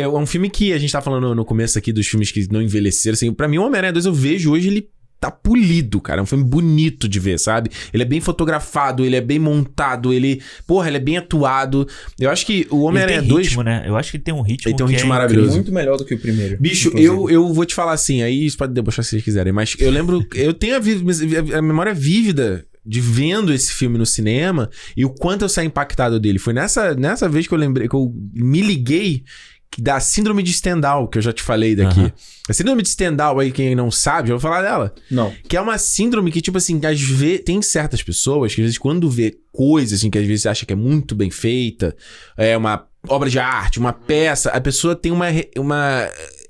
É um filme que a gente tá falando no começo aqui dos filmes que não envelheceram, assim, pra mim o Homem-Aranha 2 eu vejo hoje, ele tá polido, cara, é um filme bonito de ver, sabe? Ele é bem fotografado, ele é bem montado, ele é bem atuado. Eu acho que o Homem-Aranha 2... ritmo, né? Eu acho que ele tem um ritmo, ele tem um ritmo maravilhoso. Muito melhor do que o primeiro. Bicho, eu vou te falar assim, aí vocês podem debochar se vocês quiserem, mas eu lembro, eu tenho a memória vívida de vendo esse filme no cinema e o quanto eu saí impactado dele. Foi nessa vez que eu lembrei, que eu me liguei da síndrome de Stendhal, que eu já te falei daqui. A síndrome de Stendhal, aí quem não sabe, já vou falar dela. Não. Que é uma síndrome que, tipo assim, às vezes tem certas pessoas que às vezes quando vê coisas assim, que às vezes acha que é muito bem feita, é uma obra de arte, uma peça, a pessoa tem uma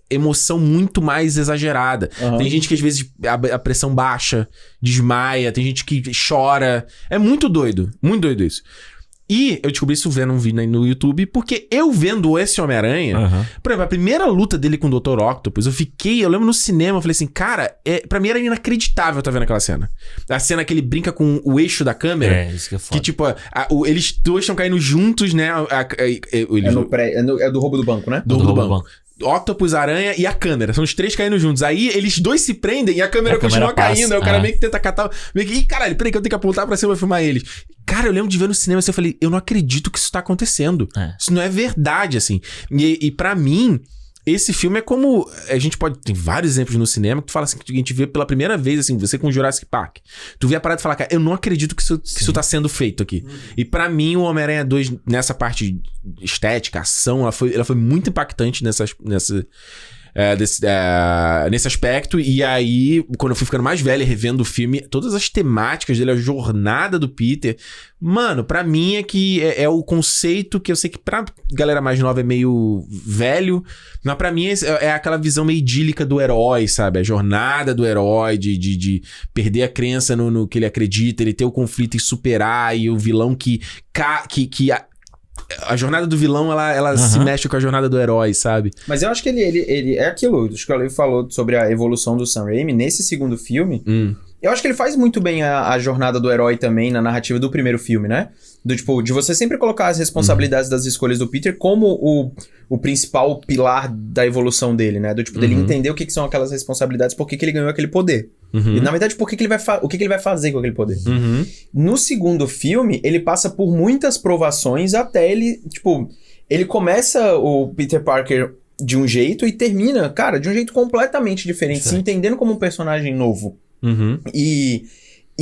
emoção muito mais exagerada. Tem gente que às vezes a pressão baixa, desmaia, tem gente que chora. É muito doido isso. E eu descobri isso vendo um vídeo no YouTube, porque eu vendo esse Homem-Aranha, por exemplo, a primeira luta dele com o Dr. Octopus, eu lembro no cinema, eu falei assim, cara, pra mim era inacreditável tá vendo aquela cena. A cena que ele brinca com o eixo da câmera. Isso que é foda. Que tipo, eles dois estão caindo juntos, né? É do roubo do banco, né? Do roubo do banco. Octopus, Aranha e a câmera. São os três caindo juntos. Aí eles dois se prendem e a câmera continua caindo. Aí o cara meio que tenta catar... Ih, caralho, peraí que eu tenho que apontar pra cima e filmar eles. Cara, eu lembro de ver no cinema assim, eu falei, eu não acredito que isso tá acontecendo. Isso não é verdade, assim. E pra mim, esse filme é como... A gente tem vários exemplos no cinema que tu fala assim, que a gente vê pela primeira vez, assim, você com Jurassic Park. Tu vê a parada e fala, cara, eu não acredito que isso tá sendo feito aqui. E pra mim, o Homem-Aranha 2, nessa parte estética, ação, ela foi muito impactante nesse aspecto. E aí, quando eu fui ficando mais velho, revendo o filme, todas as temáticas dele, a jornada do Peter, mano, pra mim é que é o conceito que eu sei que pra galera mais nova é meio velho, mas pra mim é aquela visão meio idílica do herói, sabe? A jornada do herói, de perder a crença no que ele acredita, ele ter o conflito e superar, e o vilão que a jornada do vilão, ela se mexe com a jornada do herói, sabe? Mas eu acho que ele é aquilo, acho que o Ale falou sobre a evolução do Sam Raimi nesse segundo filme. Eu acho que ele faz muito bem a jornada do herói também na narrativa do primeiro filme, né? De você sempre colocar as responsabilidades das escolhas do Peter como o principal pilar da evolução dele, né? Dele entender o que são aquelas responsabilidades, por que ele ganhou aquele poder. E, na verdade, o que ele vai fazer com aquele poder. No segundo filme, ele passa por muitas provações até ele, ele começa o Peter Parker de um jeito e termina, cara, de um jeito completamente diferente, se entendendo como um personagem novo. E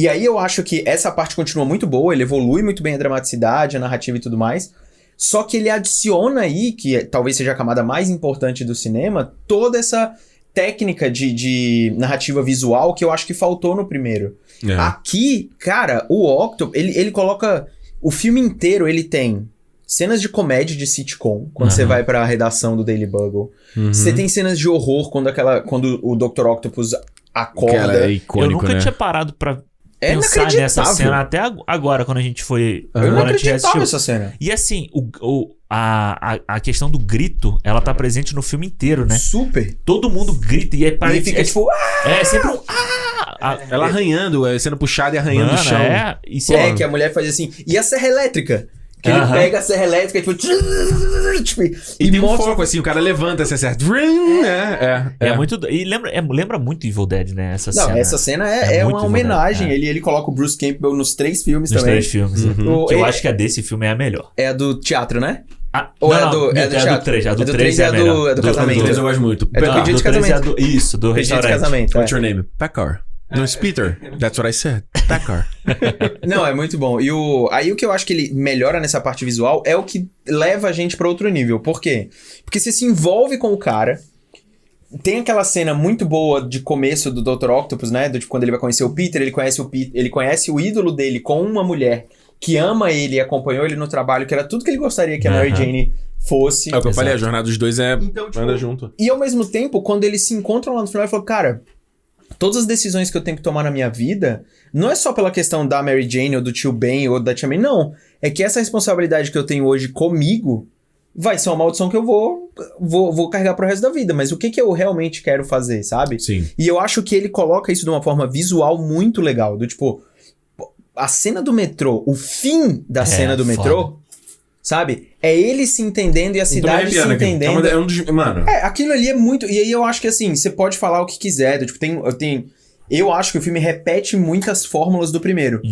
aí eu acho que essa parte continua muito boa, ele evolui muito bem a dramaticidade, a narrativa e tudo mais, só que ele adiciona aí, que talvez seja a camada mais importante do cinema, toda essa técnica de narrativa visual que eu acho que faltou no primeiro. Aqui, cara, o Octopus, ele coloca... O filme inteiro ele tem cenas de comédia de sitcom, quando você vai pra redação do Daily Bugle. Você tem cenas de horror quando o Dr. Octopus acorda. É icônico, eu nunca tinha parado pra pensar nessa cena até agora, quando a gente foi... Eu não acreditava nessa cena. E assim, a questão do grito, ela tá presente no filme inteiro, né? Super. Todo mundo grita e aí parece... fica tipo... É sempre um... Ela arranhando, sendo puxada e arranhando o chão. Que a mulher faz assim... E a serra elétrica? Que ele pega a serra elétrica e tem um foco assim, o cara levanta essa serra. É muito... E lembra muito Evil Dead, né? Essa cena. Não, essa cena é uma homenagem. Ele coloca o Bruce Campbell nos 3 filmes também. Nos 3 filmes. Que eu acho que a desse filme é a melhor. É a do teatro, né? Ou é do teatro? A do 3 é a melhor. É do casamento. Do 3 eu gosto muito. É do pedido de casamento. Isso, do restaurante. Pedido de casamento. What's your name? Packard. No, it's Peter. That's what I said. Packard. Não, é muito bom. E aí o que eu acho que ele melhora nessa parte visual é o que leva a gente pra outro nível. Por quê? Porque você se envolve com o cara. Tem aquela cena muito boa de começo do Dr. Octopus, né? Quando ele vai conhecer o Peter, ele conhece o ídolo dele com uma mulher que ama ele e acompanhou ele no trabalho, que era tudo que ele gostaria que a Mary Jane fosse. É o que eu falei, a jornada dos dois anda junto. E ao mesmo tempo, quando eles se encontram lá no final, ele falou, cara... Todas as decisões que eu tenho que tomar na minha vida, não é só pela questão da Mary Jane ou do tio Ben ou da tia May, não. É que essa responsabilidade que eu tenho hoje comigo vai ser uma maldição que eu vou carregar pro resto da vida. Mas o que eu realmente quero fazer, sabe? Sim. E eu acho que ele coloca isso de uma forma visual muito legal. A cena do metrô, o fim da cena do metrô, Sabe? É ele se entendendo e a cidade se entendendo. É um dos... Mano... Aquilo ali é muito... E aí eu acho que, assim, você pode falar o que quiser. Tipo, eu acho que o filme repete muitas fórmulas do primeiro.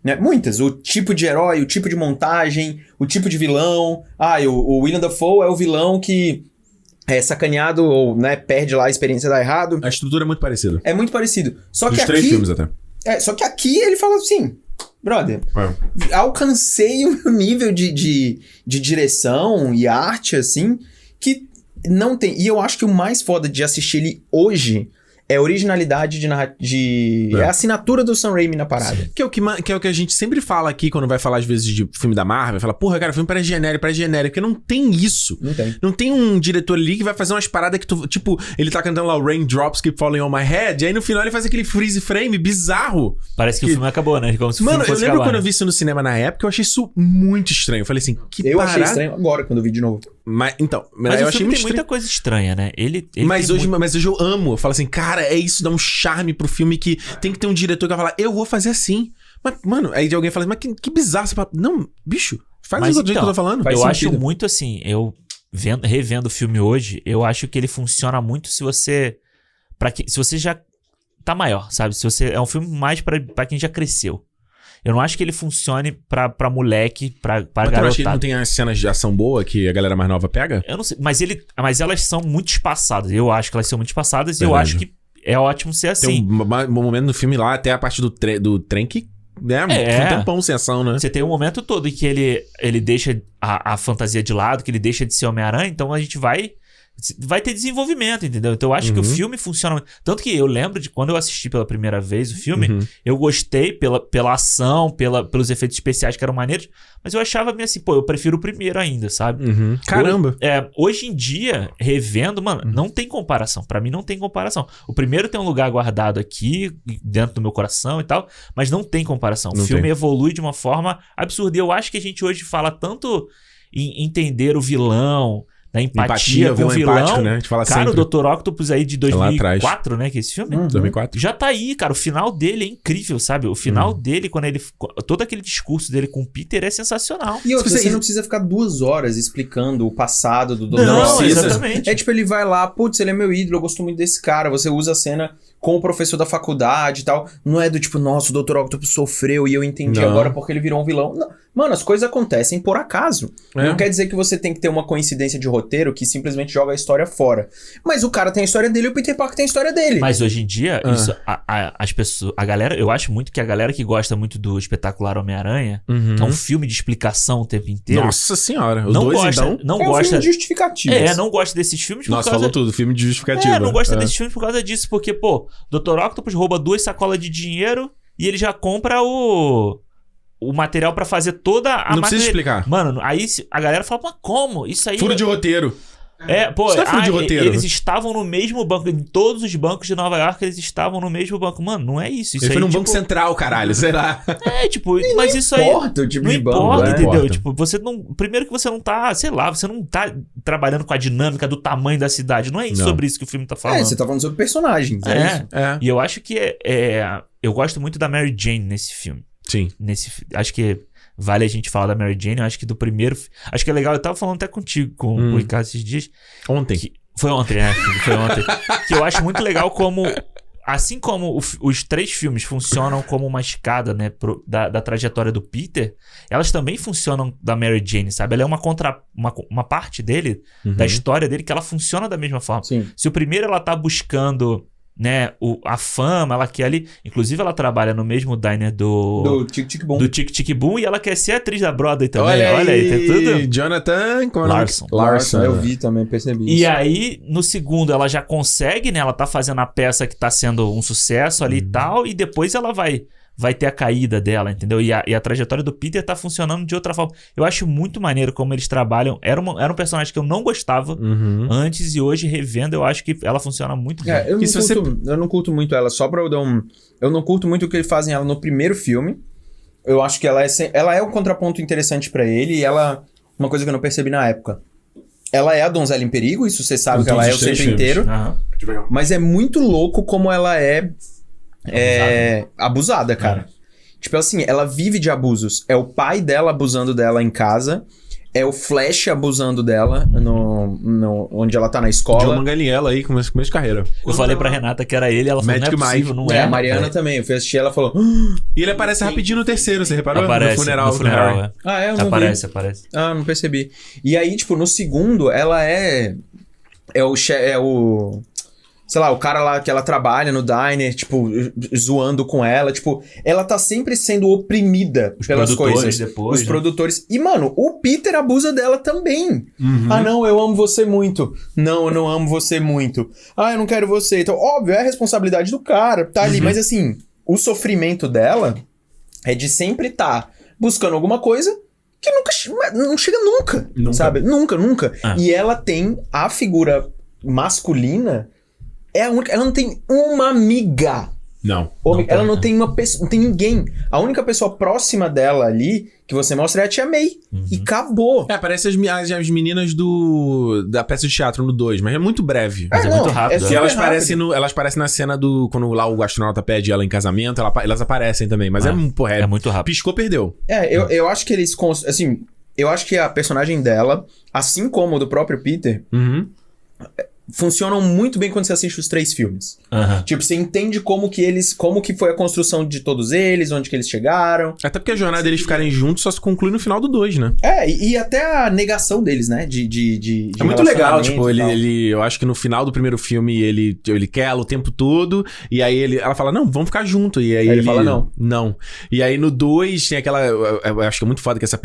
Né? Muitas. O tipo de herói, o tipo de montagem, o tipo de vilão. O Willem Dafoe é o vilão que é sacaneado ou, né, perde lá a experiência, dá errado. A estrutura é muito parecida. É muito parecido. Só Dos que 3 aqui... filmes até. Só que aqui ele fala assim... Brother, alcancei um nível de direção e arte, assim, que não tem... E eu acho que o mais foda de assistir ele hoje é a originalidade é a assinatura do Sam Raimi na parada. Que é o que a gente sempre fala aqui quando vai falar, às vezes, de filme da Marvel. Fala, porra, cara, filme parece genérico. Porque não tem isso. Não tem. Não tem um diretor ali que vai fazer umas paradas que tu... Tipo, ele tá cantando lá o Raindrops Keep Falling on My Head. E aí, no final, ele faz aquele freeze frame bizarro. Parece que o filme acabou, né? Como se o Mano, filme fosse eu lembro acabar, quando eu vi isso no cinema na época, eu achei isso muito estranho. Eu falei assim, eu achei estranho agora, quando eu vi de novo. Mas eu achei muito tem muita coisa estranha, né? Mas hoje eu amo. Eu falo assim, cara, é isso, dá um charme pro filme que tem que ter um diretor que vai falar, eu vou fazer assim. Mas, mano, aí de alguém fala, mas que bizarro. Você fala, não, bicho, faz do jeito que eu tô falando. Eu acho muito assim, revendo o filme hoje, eu acho que ele funciona muito se você já tá maior, sabe? Se você é um filme mais pra quem já cresceu. Eu não acho que ele funcione pra moleque, pra garotada. Eu acho que ele não tem as cenas de ação boa que a galera mais nova pega? Eu não sei, mas elas são muito espaçadas. Eu acho que elas são muito espaçadas e eu acho que é ótimo ser assim. Tem um momento no filme lá, até a parte do trem que... Né? Um tempão sem ação, né? Você tem um momento todo em que ele deixa a fantasia de lado, que ele deixa de ser Homem-Aranha, então a gente vai ter desenvolvimento, entendeu? Então eu acho que o filme funciona... Tanto que eu lembro de quando eu assisti pela primeira vez o filme, eu gostei pela ação, pelos efeitos especiais que eram maneiros, mas eu achava meio assim, eu prefiro o primeiro ainda, sabe? Caramba! Hoje em dia, revendo, mano, não tem comparação. Pra mim não tem comparação. O primeiro tem um lugar guardado aqui, dentro do meu coração e tal, mas não tem comparação. O filme evolui de uma forma absurda. E eu acho que a gente hoje fala tanto em entender o vilão, da empatia com o vilão. Empático, né? A gente fala cara, sempre. O Dr. Octopus aí de 2004, né? Que é esse filme. 2004. Já tá aí, cara. O final dele é incrível, sabe? O final dele, quando ele... Todo aquele discurso dele com o Peter é sensacional. E você não precisa ficar 2 horas explicando o passado do Dr. Não, exatamente. É tipo, ele vai lá, putz, ele é meu ídolo, eu gosto muito desse cara. Você usa a cena com o professor da faculdade e tal. Não é do tipo, nossa, o Dr. Octopus sofreu e eu entendi agora porque ele virou um vilão. Não. Mano, as coisas acontecem por acaso. Não quer dizer que você tem que ter uma coincidência de roteiro que simplesmente joga a história fora. Mas o cara tem a história dele e o Peter Parker tem a história dele. Mas hoje em dia, isso, as pessoas... A galera... Eu acho muito que a galera que gosta muito do Espetacular Homem-Aranha, que é um filme de explicação o tempo inteiro... Nossa senhora. Não gosta... Não gosta, um filme de justificativas. Não gosta desses filmes por Nossa, causa... falou tudo. Filme de justificativa. Não gosta desses filmes por causa disso. Porque, Dr. Octopus rouba 2 sacolas de dinheiro e ele já compra o material pra fazer toda a Não precisa explicar. Mano, aí a galera fala, mas como? Isso aí... Furo de roteiro. Isso é furo de roteiro. Eles estavam no mesmo banco. Em todos os bancos de Nova York, eles estavam no mesmo banco. Mano, não é isso. Ele foi num banco central, caralho. Sei lá. Mas isso aí... Não importa o tipo de banco. Não importa, entendeu? Importa. Tipo, você não... Primeiro que você não tá... Sei lá, você não tá trabalhando com a dinâmica do tamanho da cidade. Não é sobre isso que o filme tá falando. Você tá falando sobre personagens. Isso. E eu acho que eu gosto muito da Mary Jane nesse filme. Sim. Acho que vale a gente falar da Mary Jane. Eu acho que do primeiro... Acho que é legal. Eu tava falando até contigo, com o Ricardo esses dias. Ontem. Foi ontem, né? Foi ontem. Que eu acho muito legal como... Assim como os 3 filmes funcionam como uma escada, né? Da trajetória do Peter, elas também funcionam da Mary Jane, sabe? Ela é uma parte dele, da história dele, que ela funciona da mesma forma. Sim. Se o primeiro ela tá buscando... Né, a fama, ela quer ali... Inclusive, ela trabalha no mesmo diner do Tic Tic Boom. Do Tic Tic Boom, e ela quer ser atriz da Broadway também. Olha aí, tem tudo. Jonathan Larson, eu vi também, percebi isso. E aí, no segundo, ela já consegue, né? Ela tá fazendo a peça que tá sendo um sucesso ali e tal, e depois ela vai ter a caída dela, entendeu? E a trajetória do Peter tá funcionando de outra forma. Eu acho muito maneiro como eles trabalham. Era um personagem que eu não gostava antes, e hoje, revendo, eu acho que ela funciona muito bem. Eu não curto muito ela, só pra eu dar um... Eu não curto muito o que eles fazem ela no primeiro filme. Eu acho que ela é um contraponto interessante pra ele, e ela... Uma coisa que eu não percebi na época. Ela é a donzela em perigo, isso você sabe que ela é o tempo inteiro. Mas é muito louco como ela é abusada, cara. Tipo assim, ela vive de abusos. É o pai dela abusando dela em casa. é o Flash abusando dela onde ela tá na escola. John Manganiello aí, começo de carreira. Eu falei pra Renata que era ele, ela falou, Magic não é possível, Mike. não é. A Mariana também, eu fui assistir, ela falou... E ele aparece rapidinho no terceiro, você reparou? Aparece, no funeral do Harry. é. Ah, eu não Aparece. Ah, não percebi. E aí, tipo, no segundo, ela é o... Sei lá, o cara lá que ela trabalha no diner, tipo, zoando com ela. Tipo, ela tá sempre sendo oprimida pelas coisas. Depois, os produtores. E, mano, o Peter abusa dela também. Ah, não, eu amo você muito. Não, eu não amo você muito. Ah, eu não quero você. Então, óbvio, é a responsabilidade do cara, tá ali. Mas, assim, o sofrimento dela é de sempre estar buscando alguma coisa que não chega nunca. Sabe? Nunca. E ela tem a figura masculina... É a única. Ela não tem uma amiga. Não. Ela não tem uma pessoa. Não tem ninguém. A única pessoa próxima dela ali que você mostra é a tia May. E acabou. Parece as meninas da peça de teatro no 2, mas é muito breve. Mas é muito rápido. E elas aparecem na cena quando lá o astronauta pede ela em casamento, elas aparecem também. Mas é muito rápido. Piscou, perdeu. Eu acho que eles. Assim, eu acho que a personagem dela, assim como do próprio Peter. Funcionam muito bem quando você assiste os 3 filmes. Tipo, você entende como que foi a construção de todos eles, onde que eles chegaram. Até porque a jornada deles ficarem juntos só se conclui no final do 2, né? E até a negação deles, né? De é muito legal, tipo, eu acho que no final do primeiro filme ele quer ela o tempo todo, e aí ela fala, não, vamos ficar junto. E aí ele fala, não. Não. E aí no 2 tem aquela, eu acho que é muito foda que esse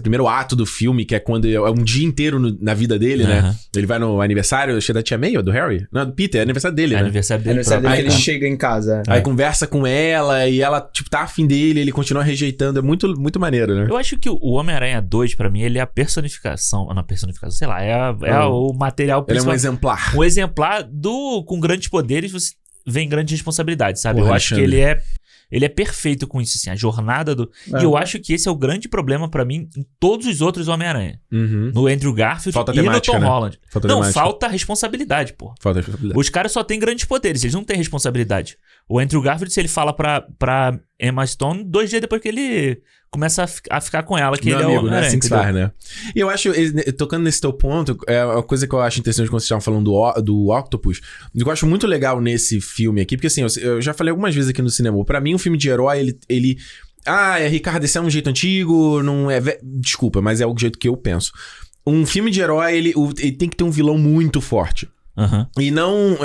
primeiro ato do filme, que é quando é um dia inteiro na vida dele, né? Ele vai no aniversário, da tia May ou do Harry? Não, do Peter, é aniversário dele, né? Aniversário dele que ele chega em casa. Aí conversa com ela e ela, tipo, tá afim dele, ele continua rejeitando. É muito, muito maneiro, né? Eu acho que o Homem-Aranha 2, pra mim, ele é a personificação. Não, personificação, sei lá, o material principal. Ele é um exemplar. Um exemplar com grandes poderes, você vem grandes responsabilidades, sabe? Eu acho que ele é perfeito com isso, assim, a jornada do... E eu acho que esse é o grande problema pra mim em todos os outros Homem-Aranha. No Andrew Garfield falta e temática, no Tom né? Holland. Falta responsabilidade, pô. Falta responsabilidade. Os caras só têm grandes poderes, eles não têm responsabilidade. O Andrew Garfield, se ele fala pra Emma Stone, 2 dias depois que ele começa a ficar com ela, que meu ele amigo, é o Homem-Aranha. Assim que faz, né? E eu acho, tocando nesse teu ponto, é uma coisa que eu acho interessante quando vocês estavam falando do Octopus, eu acho muito legal nesse filme aqui, porque assim, eu já falei algumas vezes aqui no cinema, pra mim um filme de herói, ele Ricardo, esse é um jeito antigo, não é... Desculpa, mas é o jeito que eu penso. Um filme de herói, ele tem que ter um vilão muito forte. E não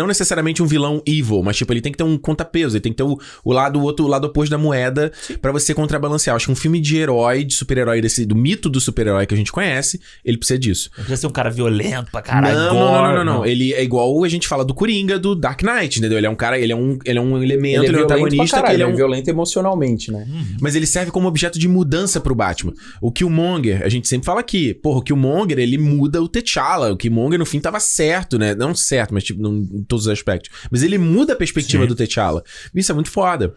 necessariamente um vilão evil, mas tipo, ele tem que ter um contrapeso, ele tem que ter o lado oposto da moeda pra você contrabalancear. Eu acho que um filme de herói, de super-herói, do mito do super-herói que a gente conhece, ele precisa disso. Não precisa ser um cara violento pra caralho. Não. Ele é igual a gente fala do Coringa, do Dark Knight, entendeu? Ele é um cara, ele é um elemento, ele é um antagonista que ele é violento emocionalmente, né? Mas ele serve como objeto de mudança pro Batman. O Killmonger, a gente sempre fala aqui, o Killmonger, ele muda o T'Challa. O Killmonger no fim tava certo, né? Não certo, mas tipo, em todos os aspectos. Mas ele muda a perspectiva do T'Challa. Isso é muito foda.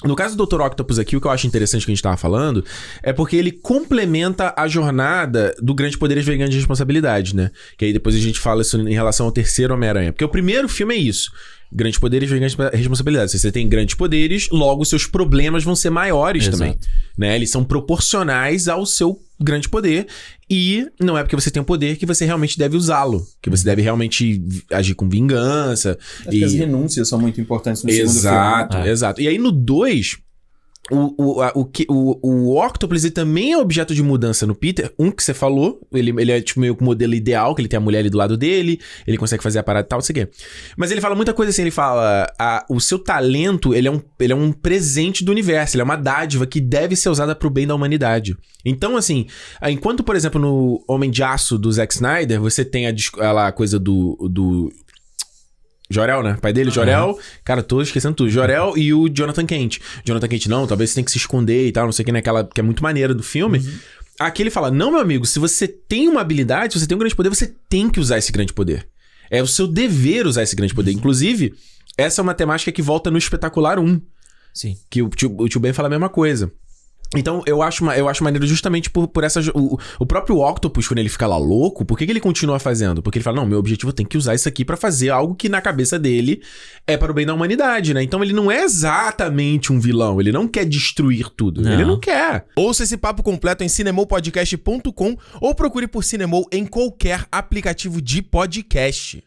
No caso do Dr. Octopus aqui, o que eu acho interessante que a gente tava falando é porque ele complementa a jornada do grande poder e grande responsabilidade, né? Que aí depois a gente fala isso em relação ao terceiro Homem-Aranha. Porque o primeiro filme é isso. Grandes poderes e grandes responsabilidades. Se você tem grandes poderes, logo seus problemas vão ser maiores também. Né? Eles são proporcionais ao seu grande poder. E não é porque você tem um poder que você realmente deve usá-lo. Que você deve realmente agir com vingança. Acho que as renúncias são muito importantes no segundo filme. Exato. E aí no 2... O Octopus ele também é objeto de mudança no Peter. Que você falou, ele é tipo meio que o modelo ideal, que ele tem a mulher ali do lado dele, ele consegue fazer a parada e tal, não sei o quê. Mas ele fala muita coisa assim, ele fala, o seu talento, ele é um presente do universo, ele é uma dádiva que deve ser usada pro bem da humanidade. Então, assim, enquanto, por exemplo, no Homem de Aço do Zack Snyder, você tem a coisa do Jor-El, né? Pai dele, Jor-El. Cara, tô esquecendo tudo. Jor-El e o Jonathan Kent. Jonathan Kent, não, talvez você tenha que se esconder e tal, não sei o que, né? Aquela que é muito maneira do filme. Aqui ele fala, não, meu amigo, se você tem uma habilidade, se você tem um grande poder, você tem que usar esse grande poder. É o seu dever usar esse grande poder. Inclusive, essa é uma temática que volta no Espetacular 1. Sim. Que o tio Ben fala a mesma coisa. Então, eu acho maneiro justamente por essa... O próprio Octopus, quando ele fica lá louco, por que ele continua fazendo? Porque ele fala, não, meu objetivo tem que usar isso aqui pra fazer algo que na cabeça dele é para o bem da humanidade, né? Então, ele não é exatamente um vilão. Ele não quer destruir tudo. Não. Ele não quer. Ouça esse papo completo em cinemopodcast.com ou procure por Cinemol em qualquer aplicativo de podcast.